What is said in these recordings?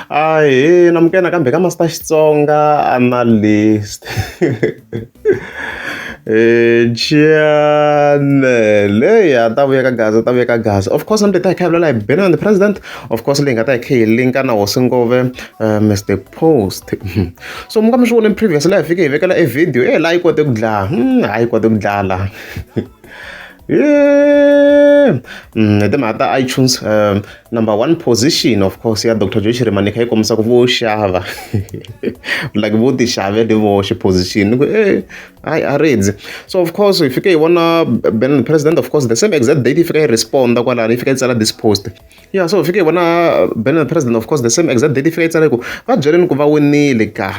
Ai namukena kambe ka Master Xitsonga analyst. Channel ya ta vuya ka gaza of course I'm the type like been on the president of course linga ta ke linka na Hosingove Mr Post so mga msho in previous life fike ivekela a video la ikote kudla hayi kote kudlala yeah the matter iTunes #1 position of course ya Dr. Joyce Remanika ikomisa ku vo xava like vo ti xave de vo xi position I read so of course if you wanna ben president of course the same exact date if you respond kwala if you tsala this post yeah so if you wanna ben president of course the same exact date if you tsala ku va byeleni ku va winile ka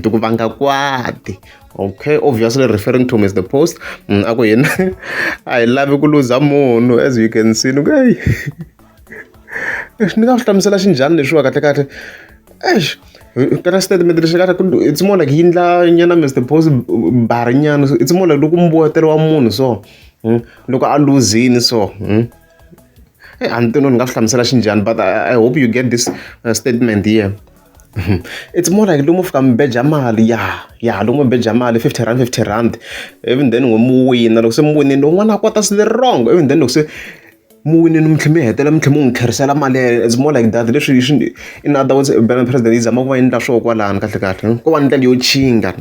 tu ku vanga kwati. Okay, obviously referring to Mr. Post. I love ku lose munhu as you can see. Okay. Ni nga hlamusela xinjhani leswiwa kahle. Kana statement lexi it's more like hindla nyana Mr. Post bari nyana it's more like loko mbuwetelo wa munhu so. Loko a losing so. Antino ni nga hlamusela xinjhani but I hope you get this statement here. It's more like lumu fika mbeja mali lumu mbeja mali 50 rand even then mu wina loko se mu winini un'wana kwata sile wrong even then loko se mu winini mtlhimi hetela mtlhimi n'wi kherisela mali it's more like that leswi in other words ben president yi zama ku va endla swo kwalani kahle ko va ndlela yo chinga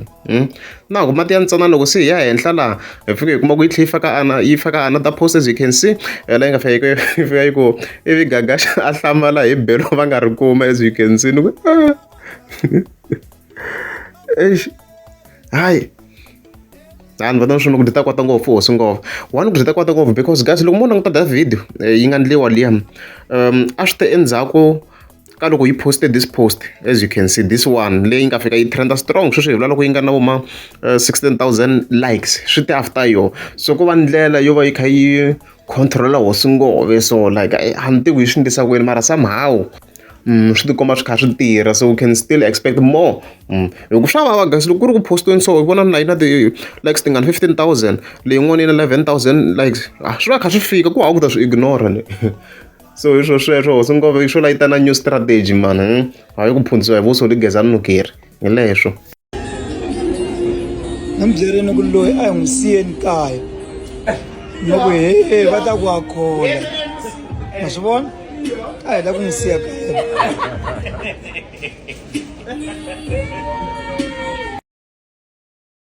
na ku mati ya ntsana loko se ya henhla laha hi fika hi kuma ku yi faka another post as you can see la yi nga fika yi ku ivi gaga a hlamala hi belo va nga ri kuma as you can see ni ku hayi and va swi ku dita kwata ngopfu Hosingove one ku dita kwata ngopfu because guys loko mo languta that video yi nga ndliwa liya a swi ta endzhaku ka loko yi posted this post as you can see this one leyi nga fika yi trenda strong sweswi hi vula loko yi nga na voma 16,000 likes swi te after yo so ku va ndlela yo va yi kha yi controla Hosingove so like a ni tivi yi swi ndlisa kwini mara somehow swi tikomba swi kha swi tirha so we can still expect more loko swa vava guys loko ku ri ku postiweni so hi vona na yina the likes ti nga 15,000 leyin'wana yi na 11,000 likes swi va kha swi fika ku hava ku ta swi ignora ni so hi sweswo Hosingove yi swo la yi ta na new strategy man hayi ku phundzisiwa hi vuswo ligeza nukeri hi leswo nambyereni ku loyi a hi n'wi siyeni kaya loko va ta ku akhola ma swi vona a hi la ku n'wi siya kaya